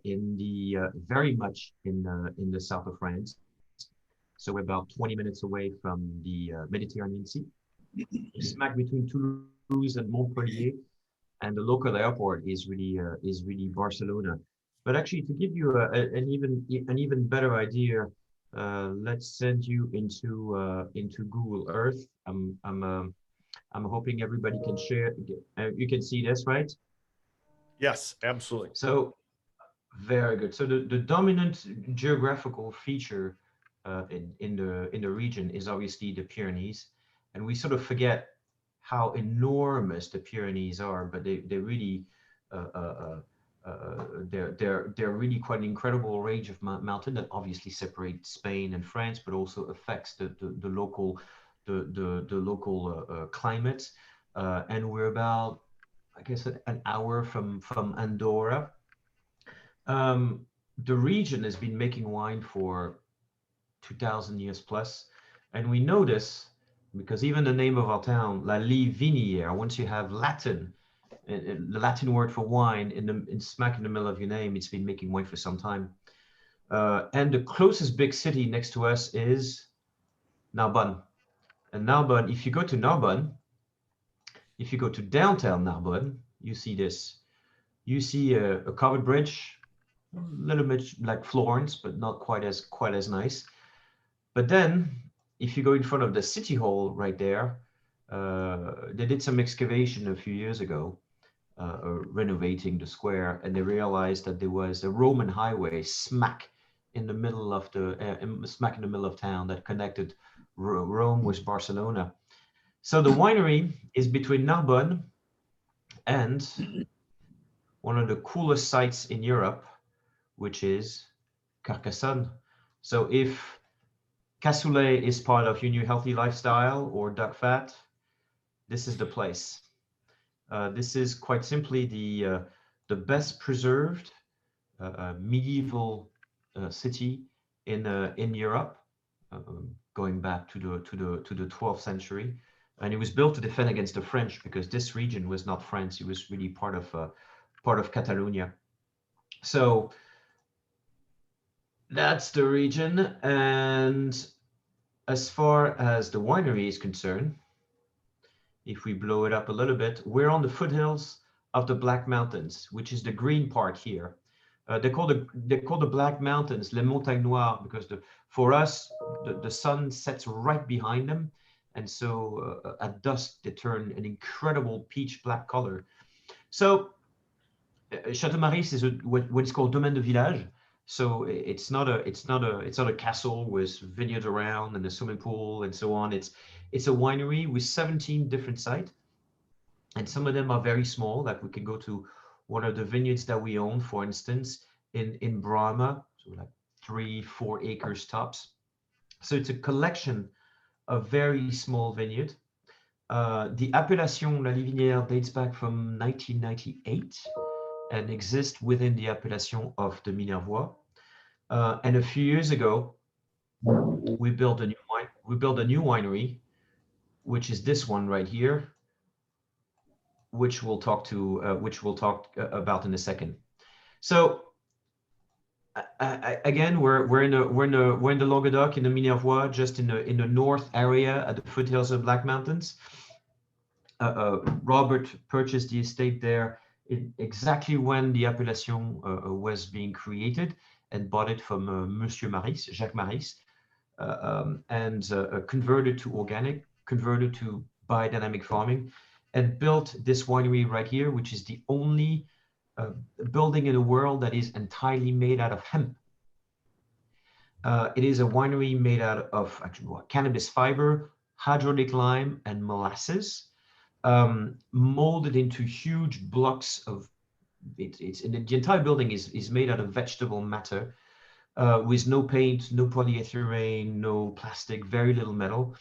in the very much in the south of France. So we're about 20 minutes away from the Mediterranean Sea, smack between Toulouse and Montpellier, and the local airport is really Barcelona. But actually, to give you an even better idea, let's send you into Google Earth. I'm hoping everybody can share. You can see this, right? Yes, absolutely. So very good. So the dominant geographical feature in the region is obviously the Pyrenees, and we sort of forget how enormous the Pyrenees are, but they really they're really quite an incredible range of mountain that obviously separates Spain and France, but also affects the local climate. And we're about, I guess, an hour from Andorra. The region has been making wine for 2,000 years plus, and we know this because even the name of our town, La Livinière, once you have Latin, the Latin word for wine in smack in the middle of your name, it's been making wine for some time. And the closest big city next to us is Narbonne. And Narbonne, if you go to Narbonne, if you go to downtown Narbonne, you see this. You see a covered bridge, a little bit like Florence, but not quite as nice. But then, if you go in front of the city hall right there, they did some excavation a few years ago, renovating the square, and they realized that there was a Roman highway smack in the middle of town that connected Rome with Barcelona. So the winery is between Narbonne and one of the coolest sites in Europe, which is Carcassonne. So if cassoulet is part of your new healthy lifestyle or duck fat, this is the place. This is quite simply the best preserved medieval city in Europe, going back to the 12th century, and it was built to defend against the French because this region was not France; it was really part of Catalonia. So that's the region, and as far as the winery is concerned, if we blow it up a little bit, we're on the foothills of the Black Mountains, which is the green part here. They call the Black Mountains les Montagnes Noires because for us the sun sets right behind them, and so at dusk they turn an incredible peach black color. So Château Maris is what is called Domaine de Village. So it's not a castle with vineyards around and a swimming pool and so on. It's a winery with 17 different sites, and some of them are very small. Like we can go to one of the vineyards that we own, for instance, in Brahma, so like 3-4 acres tops. So it's a collection of very small vineyards. The appellation La Livinière dates back from 1998 and exists within the appellation of the Minervois. And a few years ago, we built a new winery, which is this one right here, which we'll talk about in a second. So again, we're in the Languedoc, in the Minervois, just in the north area at the foothills of Black Mountains. Robert purchased the estate there exactly when the appellation was being created, and bought it from Monsieur Maris, Jacques Maris, and converted to organic, converted to biodynamic farming, and built this winery right here, which is the only building in the world that is entirely made out of hemp. It is a winery made out of cannabis fiber, hydraulic lime, and molasses, molded into huge blocks of the entire building is made out of vegetable matter, with no paint, no polyethylene, no plastic, very little metal.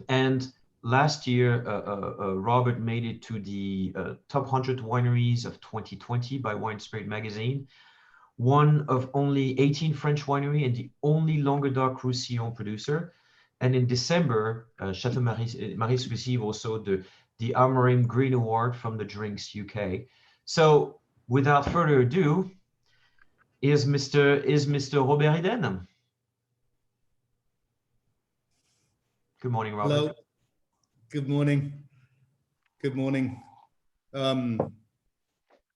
And last year, Robert made it to the top 100 wineries of 2020 by Wine Spirit magazine, one of only 18 French winery and the only Languedoc-Roussillon producer. And in December, Château Maris received also the Armorim Green Award from the Drinks UK. So without further ado, Is Mr. Robert Eden? Good morning, Robert. Hello. Good morning. Good morning.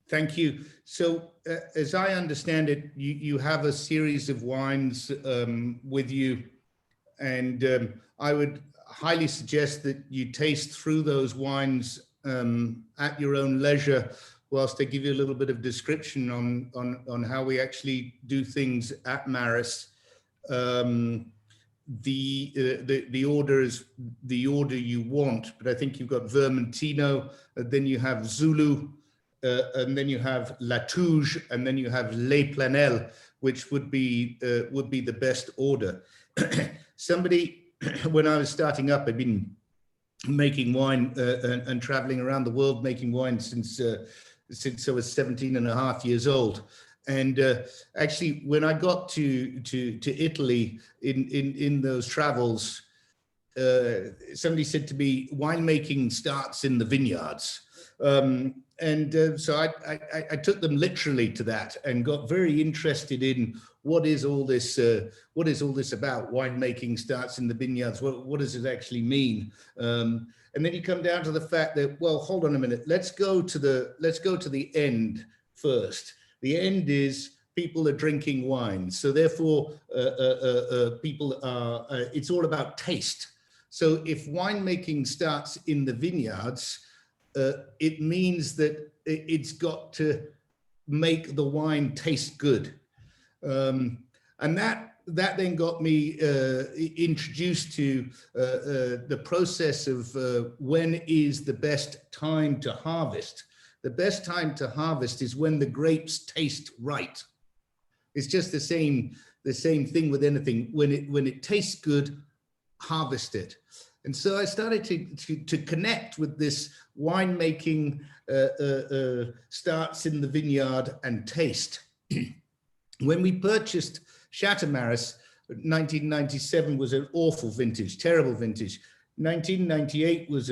Thank you. So, as I understand it, you have a series of wines with you, and I would highly suggest that you taste through those wines at your own leisure, whilst I give you a little bit of description on how we actually do things at Maris. The order is the order you want, but I think you've got Vermentino, then you have Zulu, and then you have Latouche, and then you have Les Planelles, which would be the best order. Somebody, when I was starting up, I've been making wine and traveling around the world making wine since I was 17 and a half years old. And actually, when I got to Italy in those travels, somebody said to me, winemaking starts in the vineyards. So I took them literally to that and got very interested in what is all this about? Winemaking starts in the vineyards. What does it actually mean? And then you come down to the fact that, well, hold on a minute. Let's go to the end first. The end is people are drinking wine. So therefore, people are, it's all about taste. So if winemaking starts in the vineyards, it means that it's got to make the wine taste good. And that then got me introduced to the process of when is the best time to harvest. The best time to harvest is when the grapes taste right. It's just the same thing with anything. When it tastes good, harvest it. And so I started to connect with this winemaking starts in the vineyard and taste. When we purchased Château, 1997 was an awful vintage, terrible vintage. 1998 was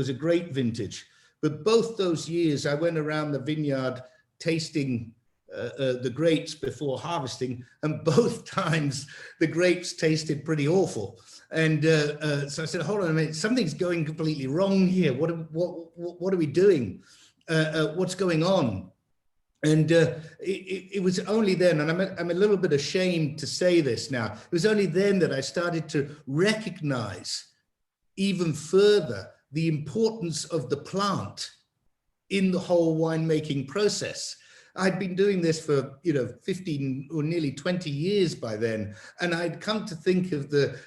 a great vintage. But both those years, I went around the vineyard tasting the grapes before harvesting, and both times the grapes tasted pretty awful. And so I said, hold on a minute, something's going completely wrong here. What are we doing? What's going on? And it was only then, and I'm a little bit ashamed to say this now, it was only then that I started to recognize even further the importance of the plant in the whole winemaking process. I'd been doing this for 15 or nearly 20 years by then, and I'd come to think of the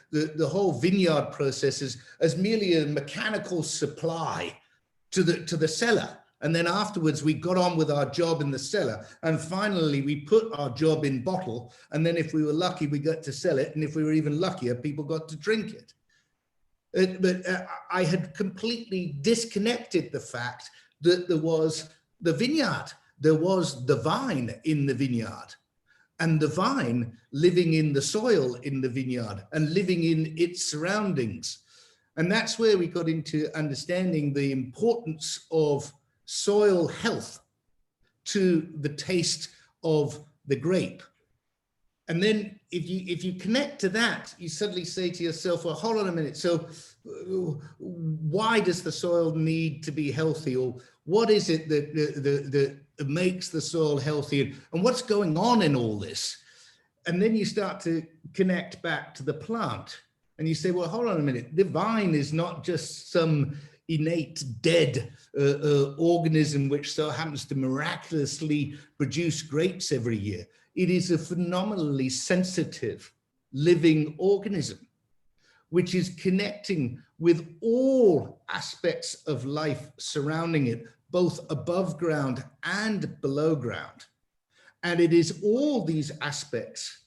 whole vineyard process as merely a mechanical supply to the cellar. And then afterwards, we got on with our job in the cellar, and finally we put our job in bottle. And then if we were lucky, we got to sell it, and if we were even luckier, people got to drink it. But I had completely disconnected the fact that there was the vineyard, there was the vine in the vineyard, and the vine living in the soil in the vineyard and living in its surroundings. And that's where we got into understanding the importance of soil health to the taste of the grape. And then if you connect to that, you suddenly say to yourself, well, hold on a minute. So why does the soil need to be healthy? Or what is it that makes the soil healthy? And what's going on in all this? And then you start to connect back to the plant. And you say, well, hold on a minute. The vine is not just some innate dead organism which so happens to miraculously produce grapes every year. It is a phenomenally sensitive living organism, which is connecting with all aspects of life surrounding it, both above ground and below ground. And it is all these aspects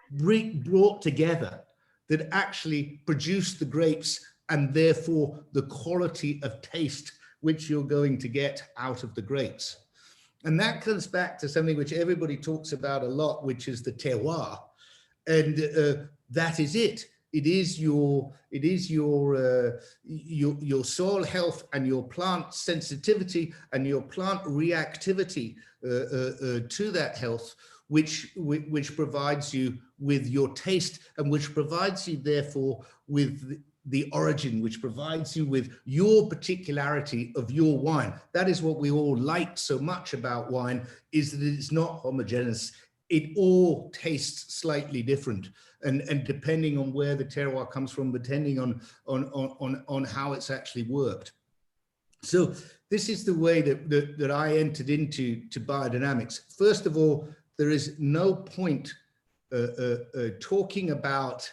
brought together that actually produce the grapes and therefore the quality of taste which you're going to get out of the grapes. And that comes back to something which everybody talks about a lot, which is the terroir. And that is it. your soil health and your plant sensitivity and your plant reactivity to that health, which provides you with your taste, and which provides you therefore with the origin, which provides you with your particularity of your wine. That is what we all like so much about wine, is that it's not homogeneous. It all tastes slightly different, and depending on where the terroir comes from, depending on how it's actually worked. So this is the way that I entered into biodynamics. First of all, there is no point talking about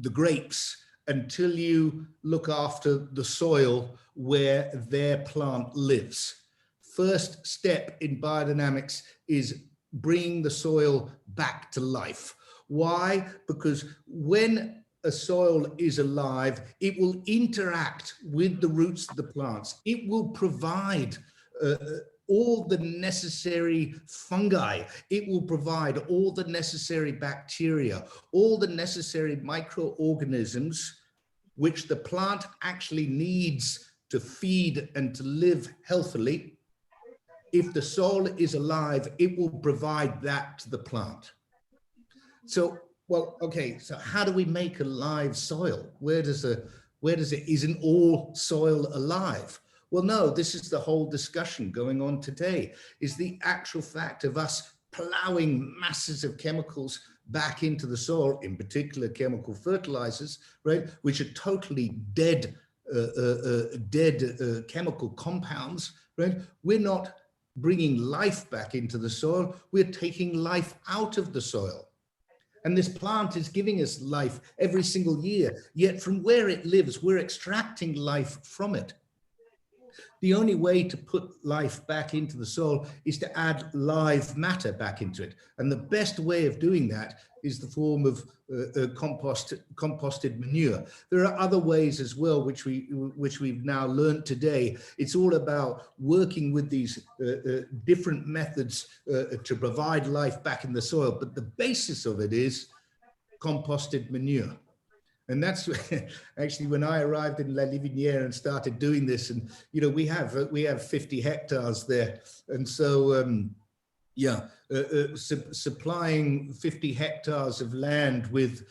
the grapes until you look after the soil where their plant lives. First step in biodynamics is bringing the soil back to life. Why? Because when a soil is alive, it will interact with the roots of the plants. It will provide all the necessary fungi. It will provide all the necessary bacteria, all the necessary microorganisms which the plant actually needs to feed and to live healthily. If the soil is alive, it will provide that to the plant. So, well, okay, so how do we make a live soil? Isn't all soil alive? Well, no, this is the whole discussion going on today, is the actual fact of us plowing masses of chemicals back into the soil, in particular chemical fertilizers, right, which are totally dead chemical compounds, right? We're not bringing life back into the soil, we're taking life out of the soil. And this plant is giving us life every single year, yet from where it lives, we're extracting life from it. The only way to put life back into the soil is to add live matter back into it. And the best way of doing that is the form of composted manure. There are other ways as well, which we've now learned today. It's all about working with these different methods to provide life back in the soil. But the basis of it is composted manure. And that's actually when I arrived in La Livinière and started doing this. And, you know, we have 50 hectares there. And so, supplying 50 hectares of land with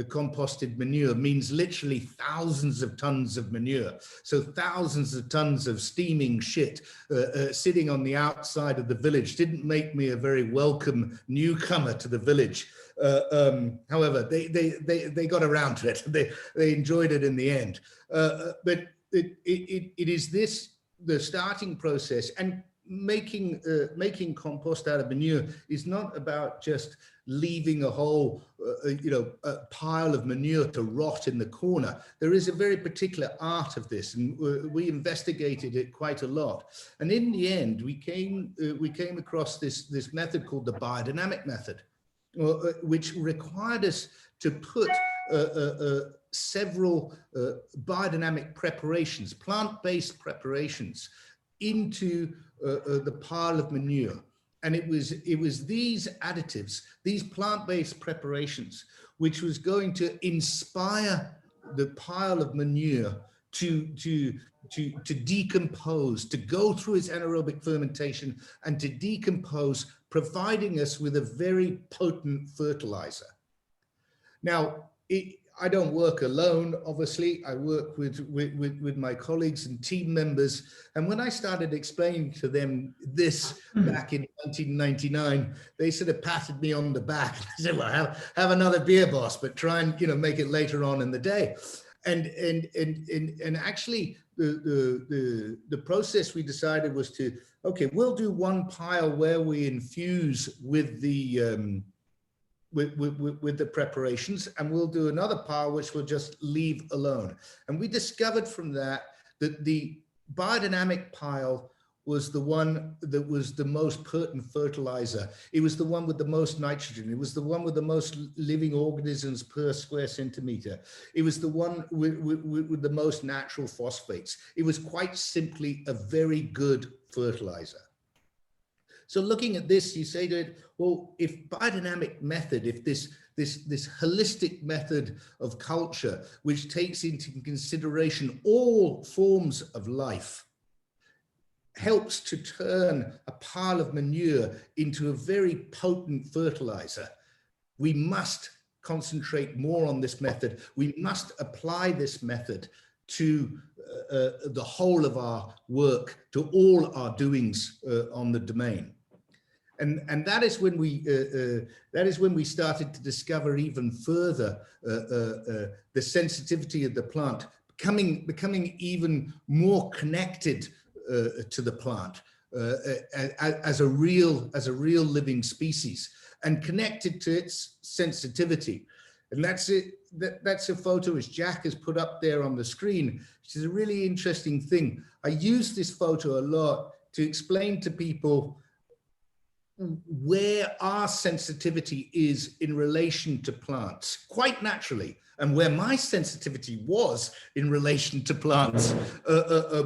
composted manure means literally thousands of tons of manure. So thousands of tons of steaming shit sitting on the outside of the village didn't make me a very welcome newcomer to the village. However, they got around to it. They enjoyed it in the end. But it is this, the starting process, and making compost out of manure is not about just leaving a whole a pile of manure to rot in the corner. There is a very particular art of this, and we investigated it quite a lot. And in the end, we came across this method called the biodynamic method, which required us to put several biodynamic preparations, plant-based preparations, into the pile of manure. And it was these additives, these plant-based preparations, which was going to inspire the pile of manure to decompose, to go through its anaerobic fermentation and to decompose, providing us with a very potent fertilizer. Now, I don't work alone, obviously. I work with my colleagues and team members. And when I started explaining to them this back in 1999, they sort of patted me on the back and said, well, have another beer, boss, but try and, you know, make it later on in the day. And actually the process we decided was to, okay, we'll do one pile where we infuse with the with the preparations, and we'll do another pile which we'll just leave alone. And we discovered from that the biodynamic pile was the one that was the most potent fertilizer. It was the one with the most nitrogen. It was the one with the most living organisms per square centimeter. It was the one with the most natural phosphates. It was quite simply a very good fertilizer. So looking at this, you say to it, well, if biodynamic method, if this holistic method of culture, which takes into consideration all forms of life, helps to turn a pile of manure into a very potent fertilizer, we must concentrate more on this method. We must apply this method to the whole of our work, to all our doings on the domain. And that is when we started to discover even further the sensitivity of the plant, becoming even more connected to the plant as a real living species, and connected to its sensitivity. And that's it. That's a photo which Jack has put up there on the screen, which is a really interesting thing. I use this photo a lot to explain to people where our sensitivity is in relation to plants, quite naturally, and where my sensitivity was in relation to plants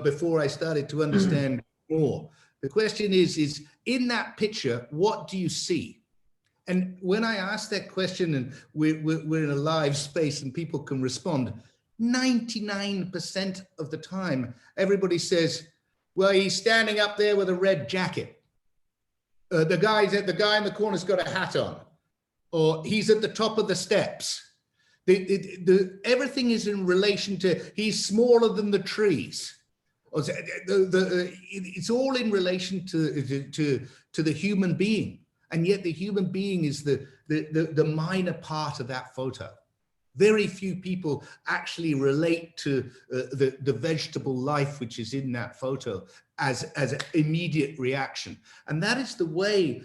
before I started to understand more. The question is in that picture, what do you see? And when I ask that question, and we're in a live space and people can respond, 99% of the time, everybody says, well, he's standing up there with a red jacket. The guy in the corner's got a hat on, or he's at the top of the steps. Everything is in relation to, he's smaller than the trees. It's all in relation to the human being. And yet the human being is the minor part of that photo. Very few people actually relate to the vegetable life which is in that photo as an immediate reaction. And that is the way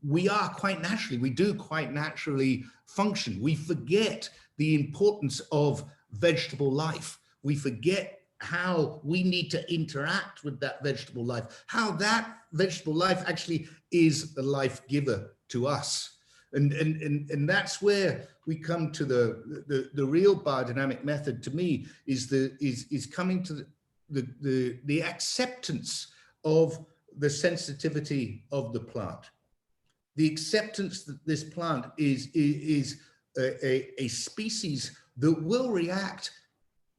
we are quite naturally, we do quite naturally function. We forget the importance of vegetable life. We forget how we need to interact with that vegetable life, how that vegetable life actually is a life giver to us. And that's where we come to the real biodynamic method, to me, is coming to the acceptance of the sensitivity of the plant. The acceptance that this plant is a species that will react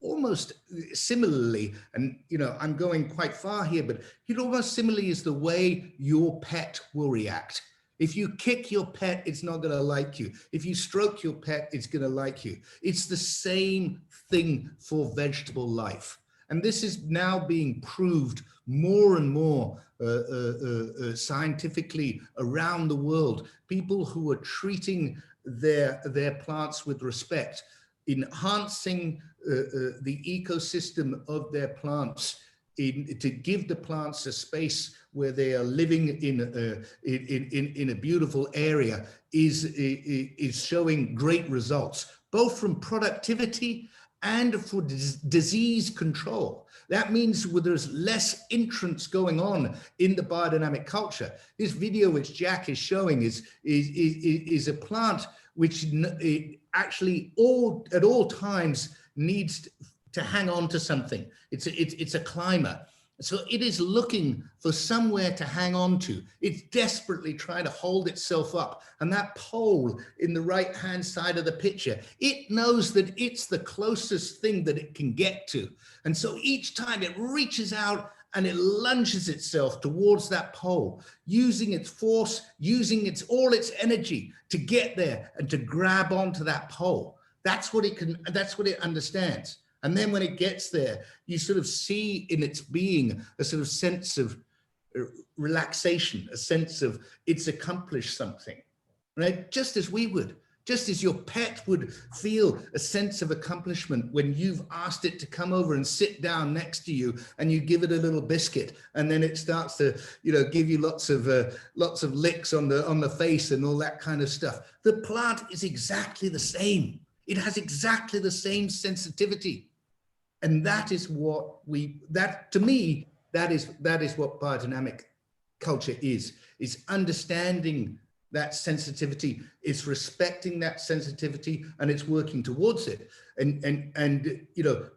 almost similarly, and I'm going quite far here, but almost similarly is the way your pet will react. If you kick your pet, it's not going to like you. If you stroke your pet, it's going to like you. It's the same thing for vegetable life. And this is now being proved more and more scientifically around the world. People who are treating their plants with respect, enhancing the ecosystem of their plants, to give the plants a space where they are living in a beautiful area, is showing great results, both from productivity and for disease control. That means where there's less entrance going on in the biodynamic culture. This video which Jack is showing is a plant which actually at all times needs to hang on to something. It's a climber. So it is looking for somewhere to hang on to. It's desperately trying to hold itself up. And that pole in the right-hand side of the picture, it knows that it's the closest thing that it can get to. And so each time it reaches out and it lunges itself towards that pole, using its force, using all its energy to get there and to grab onto that pole. That's what it understands. And then when it gets there, you sort of see in its being a sort of sense of relaxation, a sense of it's accomplished something, right? Just as we would, just as your pet would feel a sense of accomplishment when you've asked it to come over and sit down next to you and you give it a little biscuit, and then it starts to, give you lots of licks on the face and all that kind of stuff. The plant is exactly the same. It has exactly the same sensitivity. And that is what to me, that is what biodynamic culture is understanding that sensitivity, it's respecting that sensitivity, and it's working towards it. And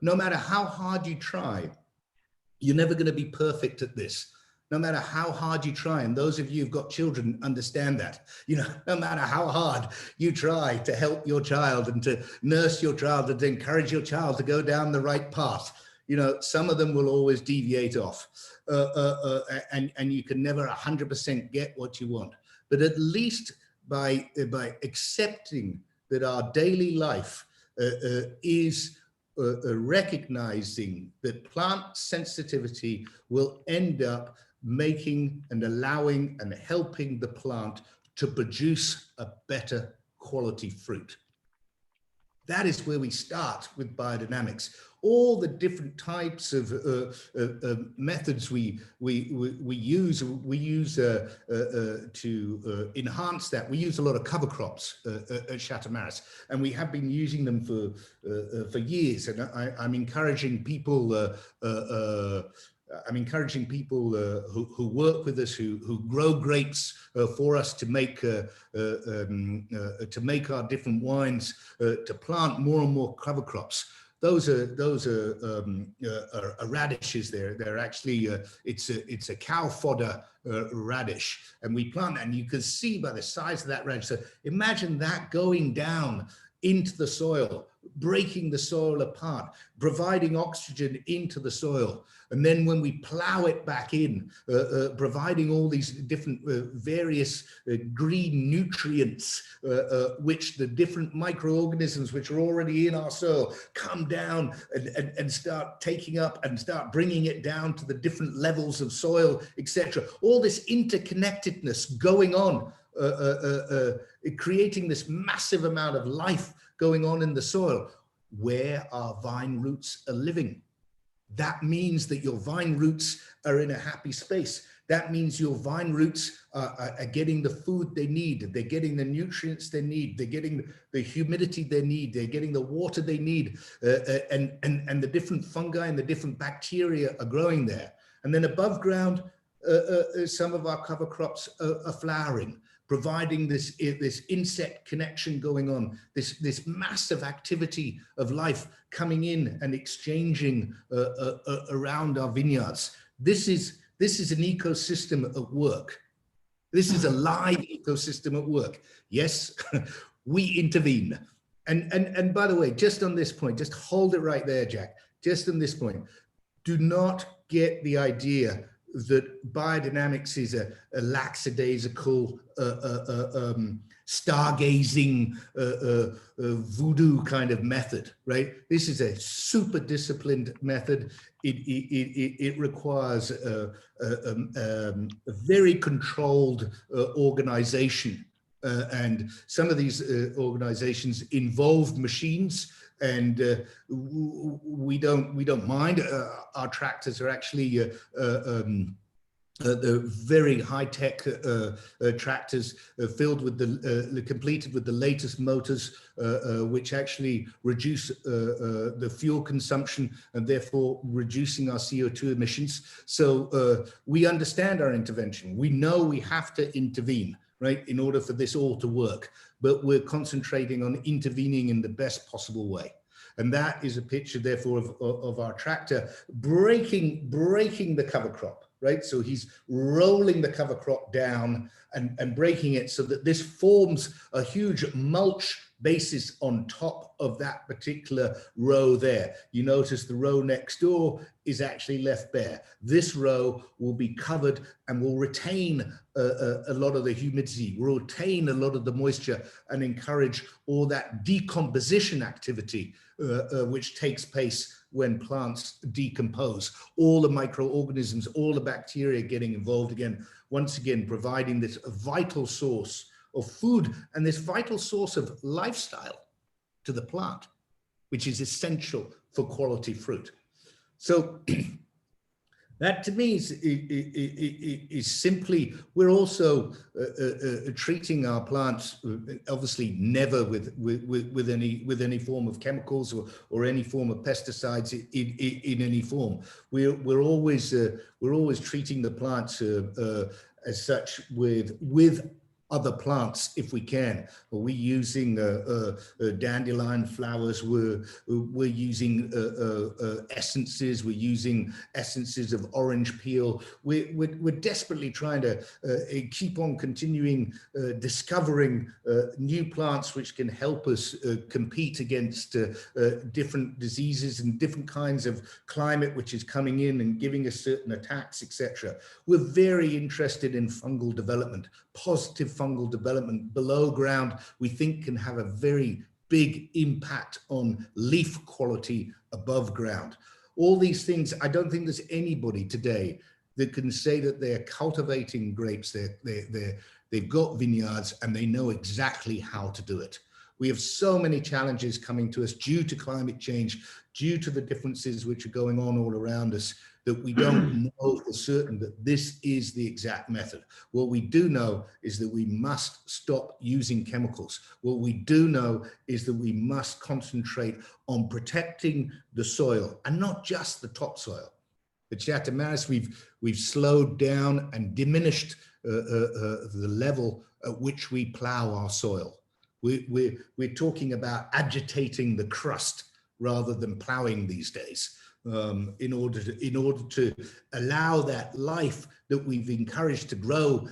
no matter how hard you try, You're never going to be perfect at this, no matter how hard you try. And those of you who've got children understand that, no matter how hard you try to help your child and to nurse your child and to encourage your child to go down the right path, some of them will always deviate off, and you can never 100% get what you want. But at least by accepting that our daily life is recognizing that plant sensitivity will end up making and allowing and helping the plant to produce a better quality fruit. That is where we start with biodynamics. All the different types of methods we use to enhance that. We use a lot of cover crops at Château, and we have been using them for years. And I'm encouraging people. Who work with us, who grow grapes for us to make our different wines, to plant more and more cover crops. Those are radishes. They're actually it's a cow fodder radish, and we plant that, and you can see by the size of that radish. So imagine that going down into the soil, breaking the soil apart, providing oxygen into the soil. And then when we plow it back in, providing all these different various green nutrients, which the different microorganisms which are already in our soil come down and start taking up and start bringing it down to the different levels of soil, etc. All this interconnectedness going on, creating this massive amount of life going on in the soil where our vine roots are living. That means that your vine roots are in a happy space. That means your vine roots are getting the food they need. They're getting the nutrients they need. They're getting the humidity they need. They're getting the water they need. And the different fungi and the different bacteria are growing there. And then above ground, some of our cover crops are flowering, providing this insect connection going on, this massive activity of life coming in and exchanging around our vineyards. This is an ecosystem at work. This is a live ecosystem at work. Yes, we intervene. And by the way, just on this point, just hold it right there, Jack. Just on this point, do not get the idea that biodynamics is a lackadaisical, stargazing, voodoo kind of method, right? This is a super disciplined method. It requires a very controlled organization. And some of these organizations involve machines, and we don't mind. Our tractors are actually the very high-tech tractors filled with completed with the latest motors, which actually reduce the fuel consumption and therefore reducing our CO2 emissions. So we understand our intervention. We know we have to intervene, right, in order for this all to work, but we're concentrating on intervening in the best possible way. And that is a picture, therefore, of our tractor breaking the cover crop, right? So he's rolling the cover crop down and breaking it so that this forms a huge mulch basis on top of that particular row there. You notice the row next door is actually left bare. This row will be covered and will retain a lot of the humidity, will retain a lot of the moisture and encourage all that decomposition activity which takes place when plants decompose. All the microorganisms, all the bacteria getting involved again, once again, providing this vital source of food and this vital source of lifestyle to the plant, which is essential for quality fruit. So that to me is simply, we're also treating our plants, obviously never with any form of chemicals or any form of pesticides in any form. We're always treating the plants as such with other plants if we can. We're using dandelion flowers, we're using essences, we're using essences of orange peel. We're desperately trying to keep on continuing discovering new plants which can help us compete against different diseases and different kinds of climate which is coming in and giving us certain attacks, etc. We're very interested in fungal development. Positive fungal development below ground, we think, can have a very big impact on leaf quality above ground. All these things, I don't think there's anybody today that can say that they're cultivating grapes, they've got vineyards and they know exactly how to do it. We have so many challenges coming to us due to climate change, due to the differences which are going on all around us, that we don't know for certain that this is the exact method. What we do know is that we must stop using chemicals. What we do know is that we must concentrate on protecting the soil, and not just the topsoil. At Château, we've slowed down and diminished the level at which we plow our soil. We're talking about agitating the crust rather than plowing these days, in order to allow that life that we've encouraged to grow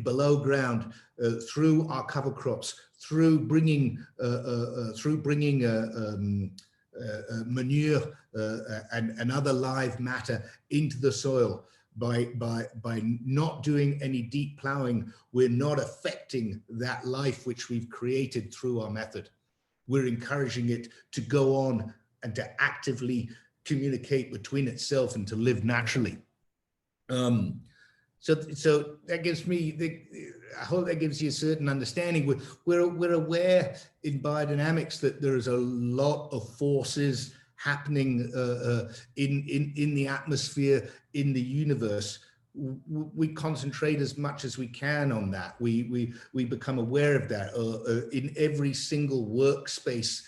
below ground through our cover crops, through bringing manure and other live matter into the soil. By not doing any deep plowing, we're not affecting that life which we've created through our method. We're encouraging it to go on and to actively communicate between itself and to live naturally. So that gives me, I hope that gives you a certain understanding. We're aware in biodynamics that there is a lot of forces happening in the atmosphere, in the universe. We concentrate as much as we can on that. We become aware of that in every single workspace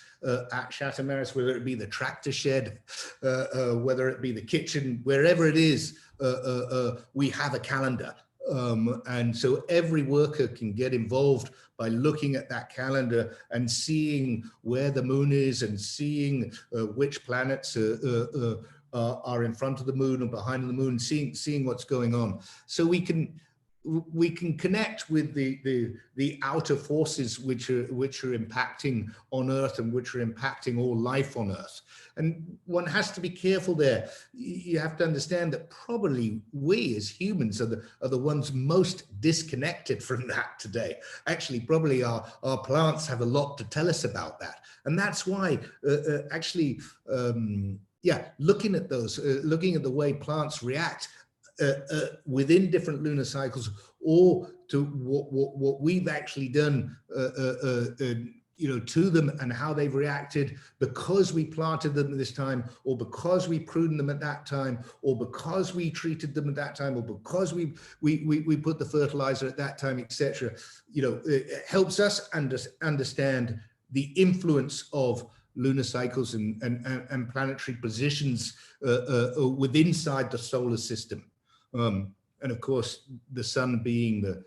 at Château, whether it be the tractor shed, whether it be the kitchen, wherever it is, we have a calendar. And so every worker can get involved by looking at that calendar and seeing where the moon is and seeing which planets are in front of the moon or behind the moon, seeing what's going on. So we can connect with the outer forces which are impacting on Earth and which are impacting all life on Earth. And one has to be careful there. You have to understand that probably we as humans are the ones most disconnected from that today. Actually, probably our plants have a lot to tell us about that. And that's why looking at those, looking at the way plants react within different lunar cycles, or to what we've actually done to them and how they've reacted because we planted them this time, or because we pruned them at that time, or because we treated them at that time, or because we put the fertilizer at that time, etc. It helps us understand the influence of lunar cycles and planetary positions within inside the solar system. And of course, the sun being the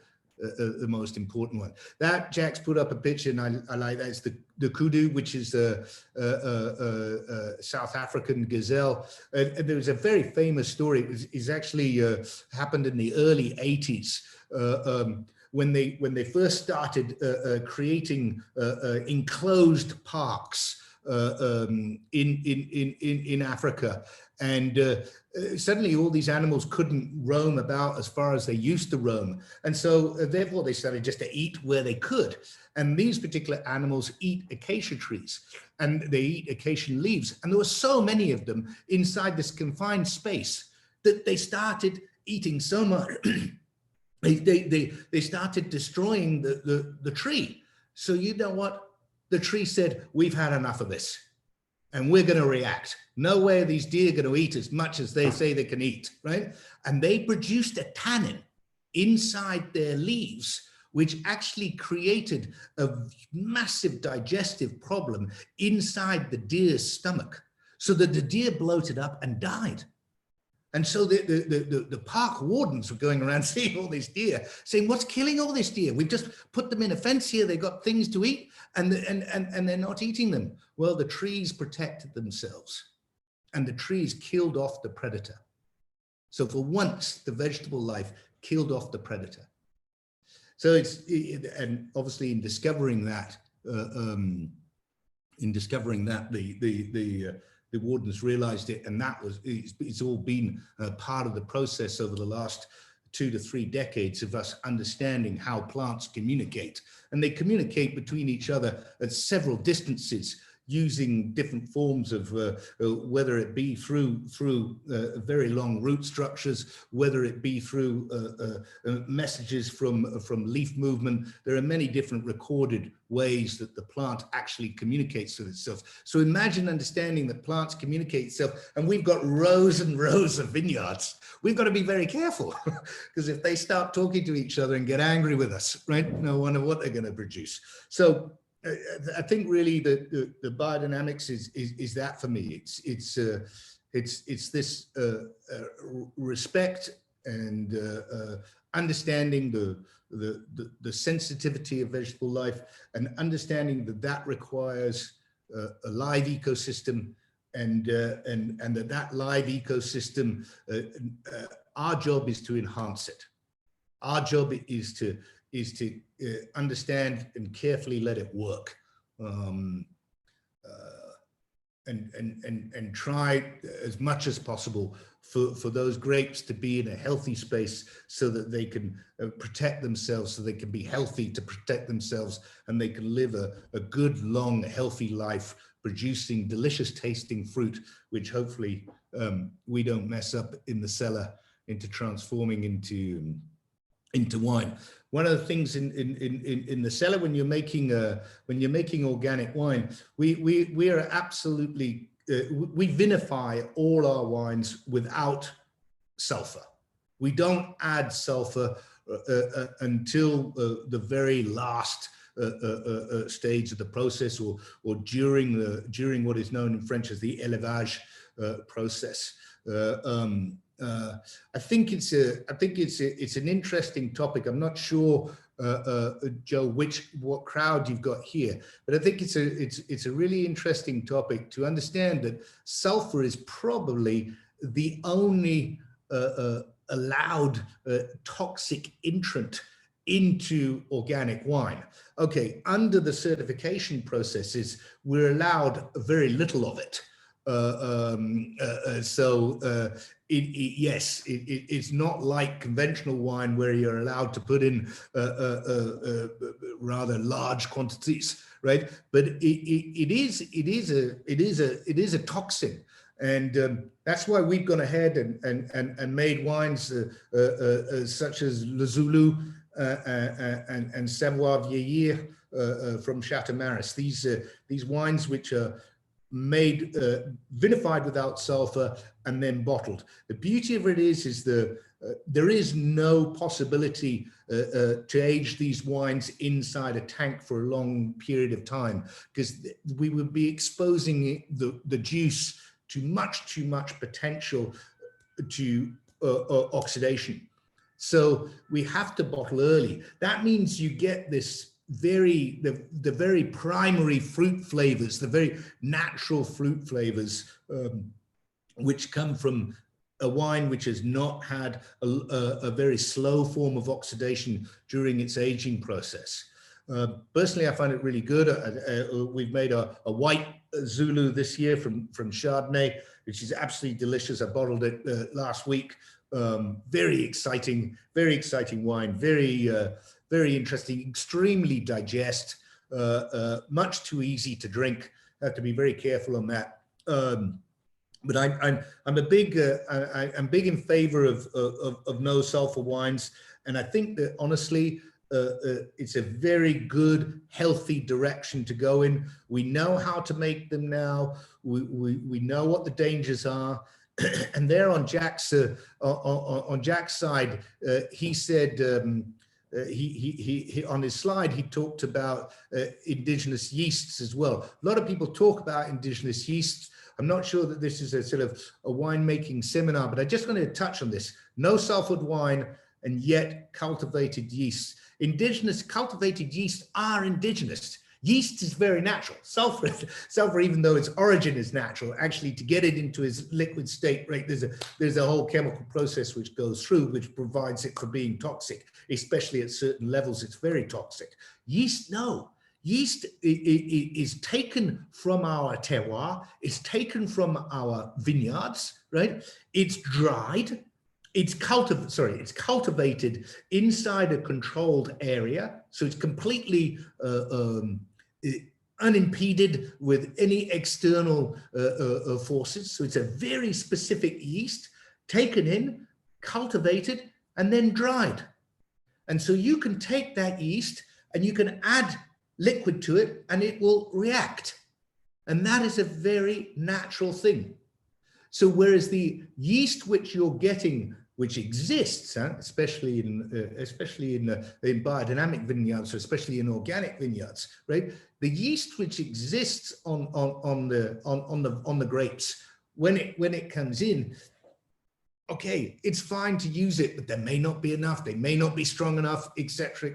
most important one. That Jack's put up a picture, and I like that. It's the kudu, which is a South African gazelle. And there was a very famous story. It's actually happened in the early 80s. When they first started creating enclosed parks in Africa, and suddenly all these animals couldn't roam about as far as they used to roam, and so therefore they started just to eat where they could. And these particular animals eat acacia trees, and they eat acacia leaves, and there were so many of them inside this confined space that they started eating so much. They started destroying the tree. So you know what? The tree said, we've had enough of this, and we're going to react. No way are these deer going to eat as much as they say they can eat, right? And they produced a tannin inside their leaves, which actually created a massive digestive problem inside the deer's stomach, so that the deer bloated up and died. And so the park wardens were going around seeing all these deer, saying, what's killing all this deer? We've just put them in a fence here. They've got things to eat and they're not eating them. Well, the trees protected themselves and the trees killed off the predator. So for once, the vegetable life killed off the predator. So and obviously in discovering that, the wardens realized it, and it's all been part of the process over the last 2 to 3 decades of us understanding how plants communicate. And they communicate between each other at several distances, using different forms of, whether it be through very long root structures, whether it be through messages from leaf movement. There are many different recorded ways that the plant actually communicates with itself. So imagine understanding that plants communicate itself, and we've got rows and rows of vineyards. We've got to be very careful because if they start talking to each other and get angry with us, right, no wonder what they're going to produce. So I think really the biodynamics is that for me. It's this respect and understanding the sensitivity of vegetable life, and understanding that requires a live ecosystem, and that live ecosystem, our job is to enhance it. Our job is to understand and carefully let it work, and try as much as possible for those grapes to be in a healthy space so that they can protect themselves, so they can be healthy to protect themselves, and they can live a good, long, healthy life, producing delicious tasting fruit, which hopefully we don't mess up in the cellar into transforming into wine. One of the things in the cellar when you're making organic wine, we are absolutely we vinify all our wines without sulfur. We don't add sulfur until the very last stage of the process, or during what is known in French as the élevage process. I think it's an interesting topic. I'm not sure, Joe, what crowd you've got here, but I think it's a really interesting topic to understand that sulfur is probably the only allowed toxic entrant into organic wine. Okay, under the certification processes, we're allowed very little of it. Yes, it's not like conventional wine where you're allowed to put in rather large quantities, right? But it is a toxin, and that's why we've gone ahead and made wines such as Le Zulu and Savoir Vieillir from Château. These wines which are made vinified without sulfur and then bottled. The beauty of it is there is no possibility to age these wines inside a tank for a long period of time, because we would be exposing the juice to much too much potential to oxidation. So we have to bottle early. That means you get this the very primary fruit flavors, the very natural fruit flavors, which come from a wine which has not had a very slow form of oxidation during its aging process. Personally, I find it really good. We've made a white Zulu this year from Chardonnay, which is absolutely delicious. I bottled it last week. Very exciting wine. Very interesting, extremely digest, much too easy to drink. I have to be very careful on that. But I'm big in favor of no sulfur wines, and I think that honestly, it's a very good, healthy direction to go in. We know how to make them now. We know what the dangers are. And there on Jack's side, he said. He on his slide, he talked about indigenous yeasts as well. A lot of people talk about indigenous yeasts. I'm not sure that this is a sort of a winemaking seminar, but I just want to touch on this. No sulfured wine and yet cultivated yeast. Indigenous cultivated yeast are indigenous. Yeast is very natural. Sulfur, even though its origin is natural, actually to get it into its liquid state, right, there's a whole chemical process which goes through, which provides it for being toxic, especially at certain levels, it's very toxic. Yeast, no. Yeast is taken from our terroir, it's taken from our vineyards, right? It's dried, it's cultivated inside a controlled area, so it's completely unimpeded with any external forces. So it's a very specific yeast taken in, cultivated, and then dried. And so you can take that yeast and you can add liquid to it and it will react. And that is a very natural thing. So whereas the yeast which you're getting, which exists, especially in biodynamic vineyards, or especially in organic vineyards, right? The yeast which exists on the grapes, when it comes in, okay, it's fine to use it, but there may not be enough, they may not be strong enough, etc.,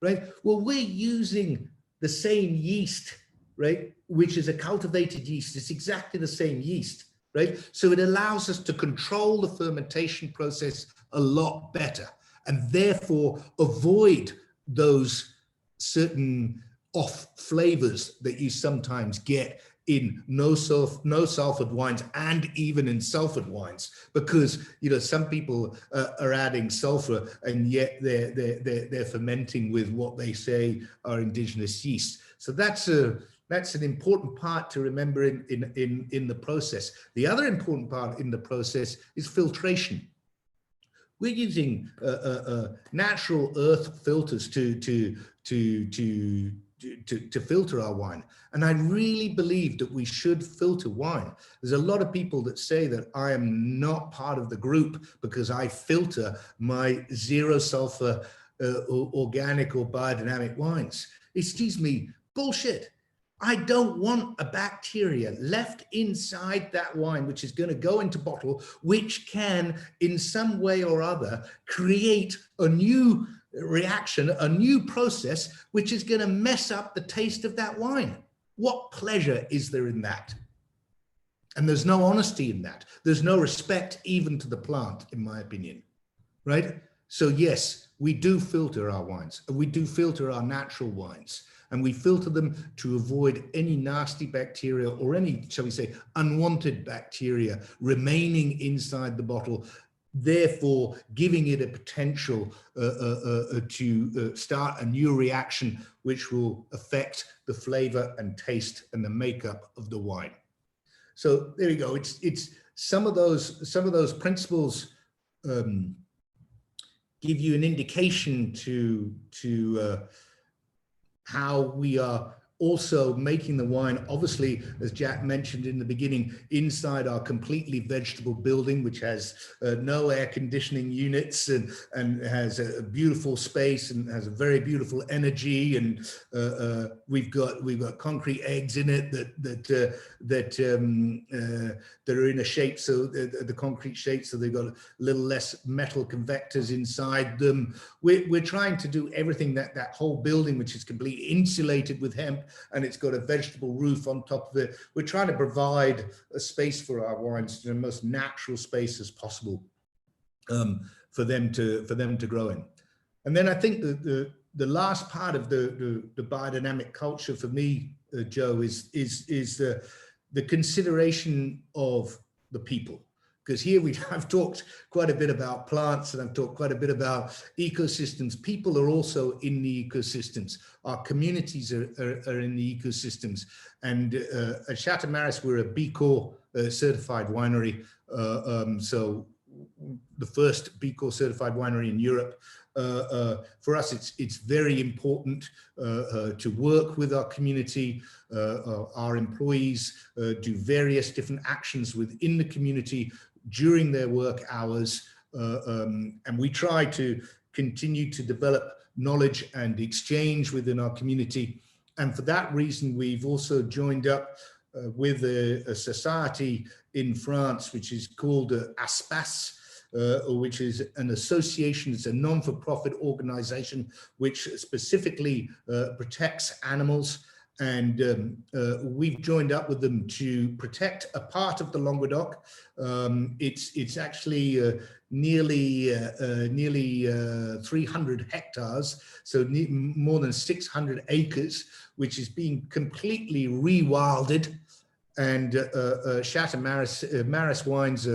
right? Well, we're using the same yeast, right? Which is a cultivated yeast. It's exactly the same yeast. Right? So it allows us to control the fermentation process a lot better and therefore avoid those certain off flavors that you sometimes get in no sulfured wines and even in sulfured wines, because some people are adding sulfur and yet they're fermenting with what they say are indigenous yeast. So that's an important part to remember in the process. The other important part in the process is filtration. We're using natural earth filters to filter our wine. And I really believe that we should filter wine. There's a lot of people that say that I am not part of the group because I filter my zero sulfur organic or biodynamic wines. Excuse me, bullshit. I don't want a bacteria left inside that wine, which is going to go into bottle, which can in some way or other create a new reaction, a new process, which is going to mess up the taste of that wine. What pleasure is there in that? And there's no honesty in that. There's no respect even to the plant, in my opinion, right? So yes, we do filter our wines, and we do filter our natural wines. And we filter them to avoid any nasty bacteria or any, shall we say, unwanted bacteria remaining inside the bottle, therefore giving it a potential to start a new reaction which will affect the flavor and taste and the makeup of the wine. So there you go. It's some of those principles give you an indication to how we are also making the wine, obviously, as Jack mentioned in the beginning, inside our completely vegetable building, which has no air conditioning units and has a beautiful space and has a very beautiful energy. And we've got concrete eggs in it that are in a shape, so the concrete shape, so they've got a little less metal convectors inside them. We're trying to do everything that whole building, which is completely insulated with hemp, and it's got a vegetable roof on top of it. We're trying to provide a space for our wines, the most natural space as possible for them to grow in. And then I think the last part of the biodynamic culture for me, Joe, is the consideration of the people. Because here I've talked quite a bit about plants and I've talked quite a bit about ecosystems. People are also in the ecosystems. Our communities are in the ecosystems. And at Château Maris, we're a B Corp certified winery. So the first B Corp certified winery in Europe. For us, it's very important to work with our community. Our employees do various different actions within the community during their work hours, and we try to continue to develop knowledge and exchange within our community. And for that reason, we've also joined up with a society in France, which is called ASPAS, which is an association, it's a non-for-profit organization which specifically protects animals. And we've joined up with them to protect a part of the Languedoc. It's actually nearly 300 hectares, so more than 600 acres, which is being completely rewilded. And Château Maris Wines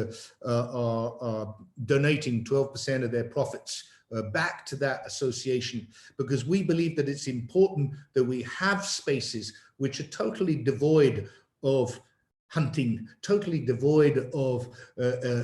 are donating 12% of their profits back to that association, because we believe that it's important that we have spaces which are totally devoid of hunting, totally devoid of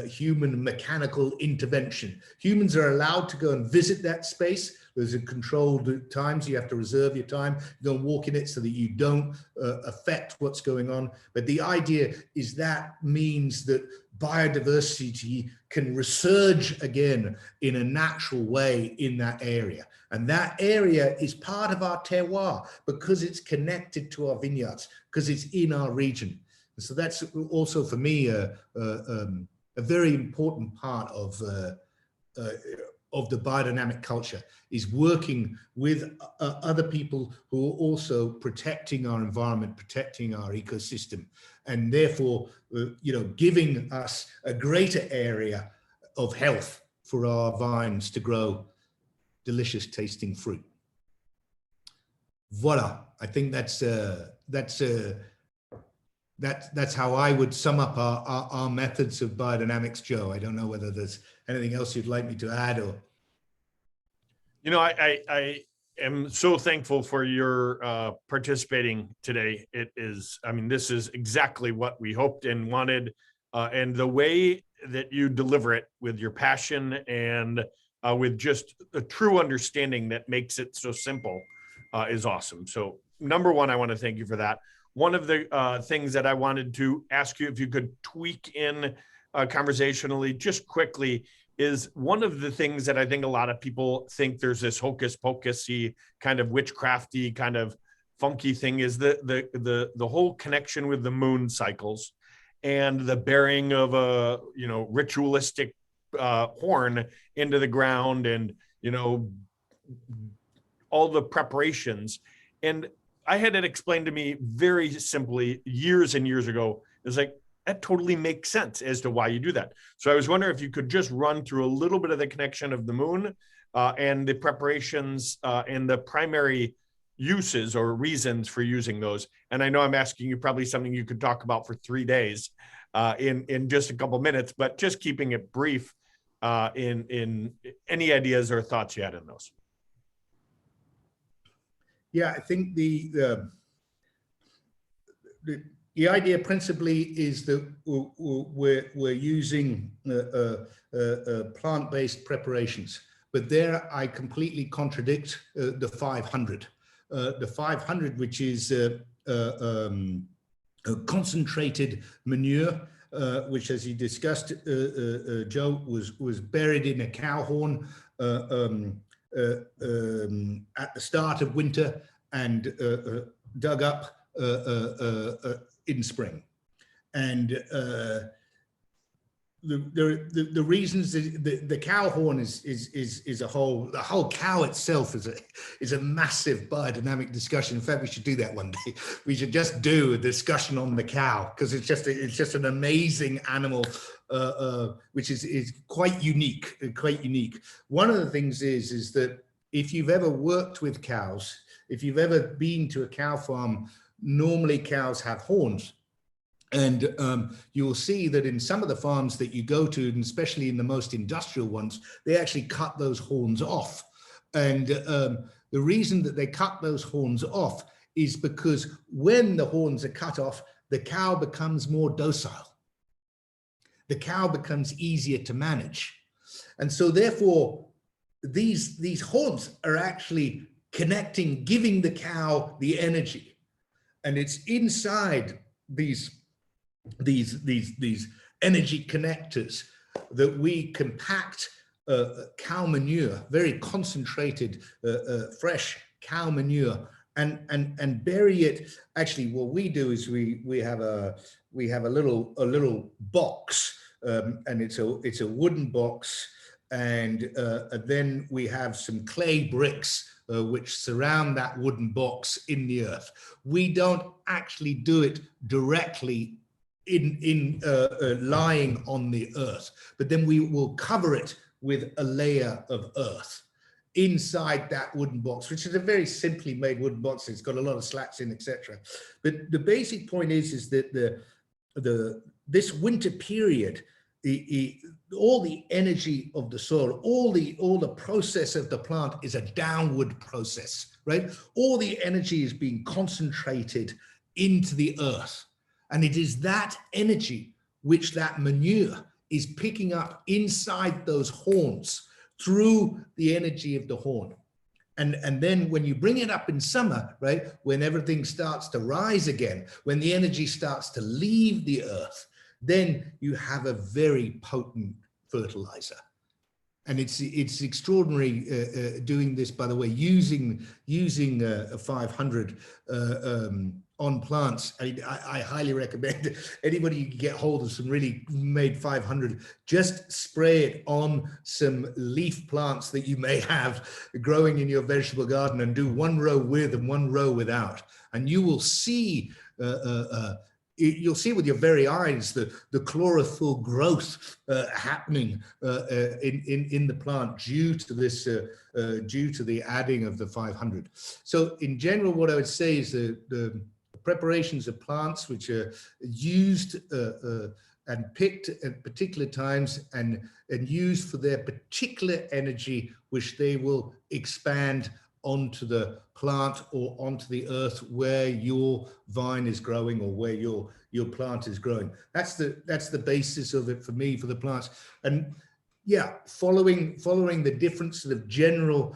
human mechanical intervention. Humans are allowed to go and visit that space. There's a controlled times, you have to reserve your time, go and walk in it so that you don't affect what's going on. But the idea is that means that biodiversity can resurge again in a natural way in that area. And that area is part of our terroir because it's connected to our vineyards, because it's in our region. So that's also for me a very important part of the biodynamic culture, is working with other people who are also protecting our environment, protecting our ecosystem, and therefore, giving us a greater area of health for our vines to grow delicious tasting fruit. Voila, I think that's how I would sum up our methods of biodynamics, Joe. I don't know whether there's anything else you'd like me to add, or. I am so thankful for your participating today. It is, this is exactly what we hoped and wanted, and the way that you deliver it with your passion and with just a true understanding that makes it so simple is awesome. So number one, I want to thank you for that. One of the things that I wanted to ask you, if you could tweak in conversationally just quickly, is one of the things that I think a lot of people think there's this hocus pocusy kind of witchcrafty kind of funky thing, is the whole connection with the moon cycles and the bearing of a ritualistic horn into the ground, and all the preparations. And I had it explained to me very simply years and years ago. It's like, that totally makes sense as to why you do that. So I was wondering if you could just run through a little bit of the connection of the moon and the preparations and the primary uses or reasons for using those. And I know I'm asking you probably something you could talk about for 3 days in just a couple minutes, but just keeping it brief in any ideas or thoughts you had in those. Yeah, I think the idea principally is that we're using plant-based preparations, but there I completely contradict the 500. The 500, which is a concentrated manure, which, as you discussed, Joe, was buried in a cow horn at the start of winter and dug up in spring. And the reasons the cow horn is a whole, the whole cow itself is a massive biodynamic discussion. In fact, we should do that one day. We should just do a discussion on the cow, because it's just an amazing animal, which is quite unique. One of the things is that if you've ever worked with cows, if you've ever been to a cow farm, normally cows have horns. And you'll see that in some of the farms that you go to, and especially in the most industrial ones, they actually cut those horns off. And the reason that they cut those horns off is because when the horns are cut off, the cow becomes more docile. The cow becomes easier to manage. And so therefore, these horns are actually connecting, giving the cow the energy. And it's inside these energy connectors that we compact cow manure, very concentrated, fresh cow manure, and bury it. Actually, what we do is we have a little box, and it's a wooden box, and then we have some clay bricks which surround that wooden box in the earth. We don't actually do it directly in lying on the earth, but then we will cover it with a layer of earth inside that wooden box, which is a very simply made wooden box. It's got a lot of slats in, etc. But the basic point is that this winter period, all the energy of the soil, all the process of the plant is a downward process, right? All the energy is being concentrated into the earth. And it is that energy which that manure is picking up inside those horns through the energy of the horn. And then when you bring it up in summer, right, when everything starts to rise again, when the energy starts to leave the earth, then you have a very potent fertilizer. And it's extraordinary doing this, by the way, using a 500 on plants. I highly recommend anybody you can get hold of some really made 500, just spray it on some leaf plants that you may have growing in your vegetable garden, and do one row with and one row without, and you will see you'll see with your very eyes the chlorophyll growth happening in the plant due to this due to the adding of the 500. So in general, what I would say is the preparations of plants which are used and picked at particular times and used for their particular energy, which they will expand onto the plant or onto the earth where your vine is growing or where your plant is growing. That's the basis of it for me, for the plants. And yeah, following the different sort of general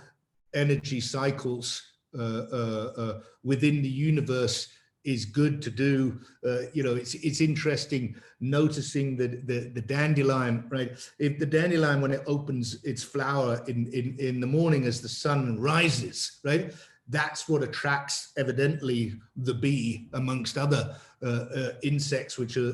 energy cycles within the universe is good to do. You know, it's interesting noticing that the dandelion, right? If the dandelion, when it opens its flower in the morning as the sun rises, right? That's what attracts evidently the bee amongst other insects which are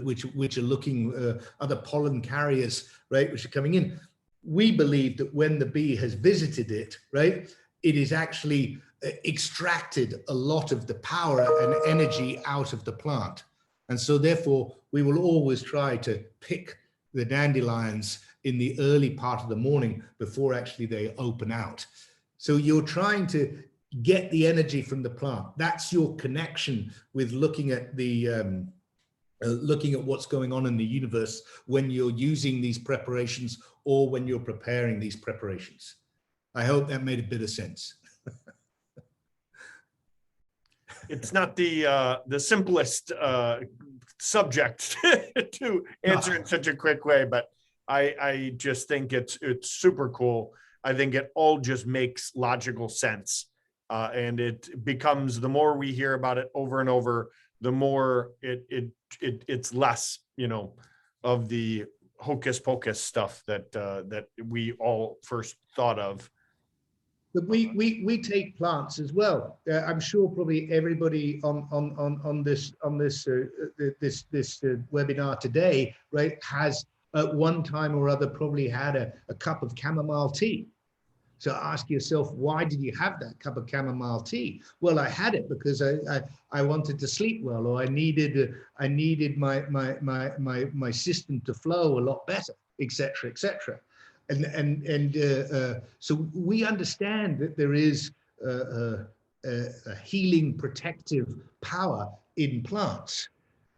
looking, other pollen carriers, right? Which are coming in. We believe that when the bee has visited it, right? It is actually extracted a lot of the power and energy out of the plant. And so therefore, we will always try to pick the dandelions in the early part of the morning before actually they open out. So you're trying to get the energy from the plant. That's your connection with looking at the looking at what's going on in the universe when you're using these preparations or when you're preparing these preparations. I hope that made a bit of sense. It's not the simplest subject to answer in such a quick way, but I just think it's super cool. I think it all just makes logical sense, and it becomes, the more we hear about it over and over, the more it's less, you know, of the hocus pocus stuff that we all first thought of. But we take plants as well. I'm sure probably everybody on this webinar today, right, has at one time or other probably had a cup of chamomile tea. So ask yourself, why did you have that cup of chamomile tea? Well, I had it because I wanted to sleep well, or I needed my system to flow a lot better, etc., etc. So we understand that there is a healing protective power in plants.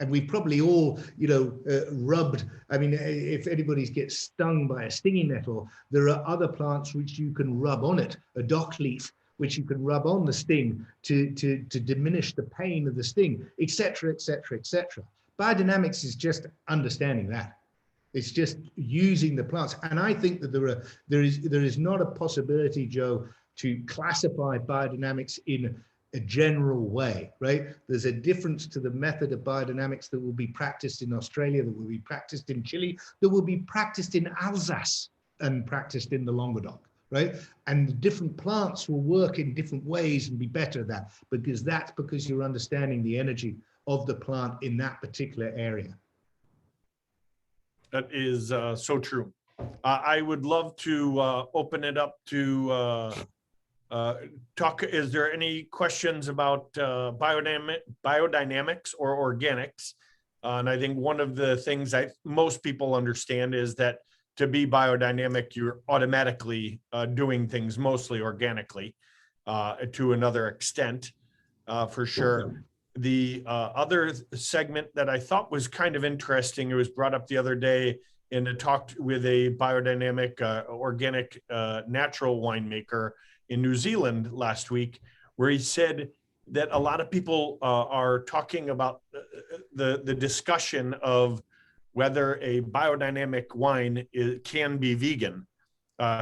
And we probably all, you know, rubbed, I mean, if anybody gets stung by a stinging nettle, there are other plants which you can rub on it, a dock leaf, which you can rub on the sting to diminish the pain of the sting, etc., etc., etc. Biodynamics is just understanding that. It's just using the plants. And I think that there is not a possibility, Joe, to classify biodynamics in a general way, right? There's a difference to the method of biodynamics that will be practiced in Australia, that will be practiced in Chile, that will be practiced in Alsace and practiced in the Languedoc, right? And the different plants will work in different ways and be better at that, because you're understanding the energy of the plant in that particular area. That is so true. I would love to open it up to talk. Is there any questions about biodynamics or organics? And I think one of the things most people understand is that to be biodynamic, you're automatically doing things mostly organically to another extent, for sure. The other segment that I thought was kind of interesting, it was brought up the other day, and I talked with a biodynamic, organic, natural winemaker in New Zealand last week, where he said that a lot of people are talking about the discussion of whether a biodynamic wine can be vegan,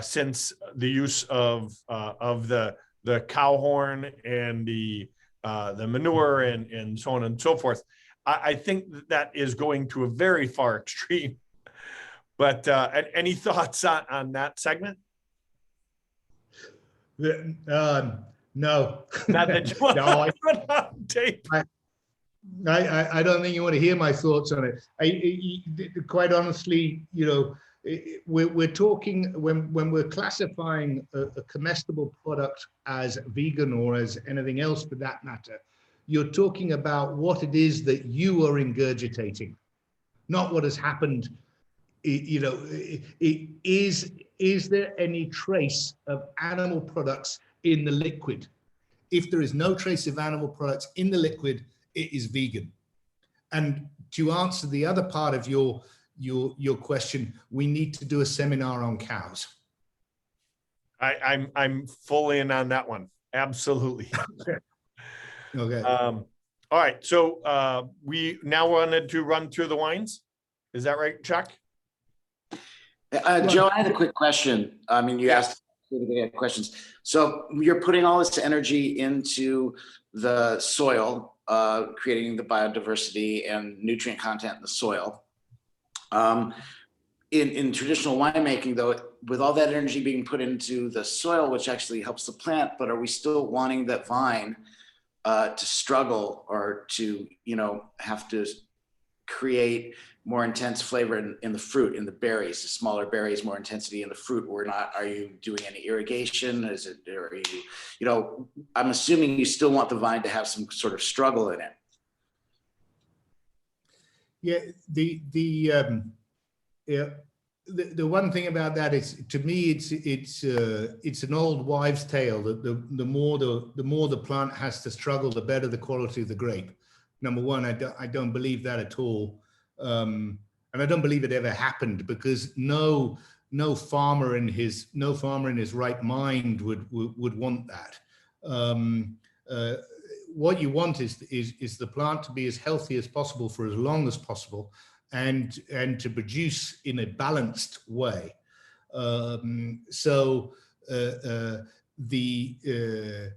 since the use of the cow horn and the manure and so on and so forth. I think that is going to a very far extreme. But any thoughts on that segment? No. Not that you want No, to put on tape. I don't think you want to hear my thoughts on it. Quite honestly, you know, we're talking, when we're classifying a comestible product as vegan or as anything else for that matter, you're talking about what it is that you are ingurgitating, not what has happened. You know, is there any trace of animal products in the liquid? If there is no trace of animal products in the liquid, it is vegan. And to answer the other part of your question, we need to do a seminar on cows. I'm fully in on that one. Absolutely. Okay. All right. So we now wanted to run through the wines. Is that right, Chuck? Joe, I had a quick question. I mean, you asked questions. So you're putting all this energy into the soil, creating the biodiversity and nutrient content in the soil. In traditional winemaking, though, with all that energy being put into the soil, which actually helps the plant, but are we still wanting that vine to struggle or to, you know, have to create more intense flavor in the fruit, in the berries, the smaller berries, more intensity in the fruit? Or not? Are you doing any irrigation? Is it, or are you know, I'm assuming you still want the vine to have some sort of struggle in it. Yeah, the one thing about that is, to me, it's an old wives' tale that the more the plant has to struggle, the better the quality of the grape. Number one, I don't believe that at all, and I don't believe it ever happened, because no farmer in his right mind would want that. What you want is the plant to be as healthy as possible for as long as possible, and to produce in a balanced way. So the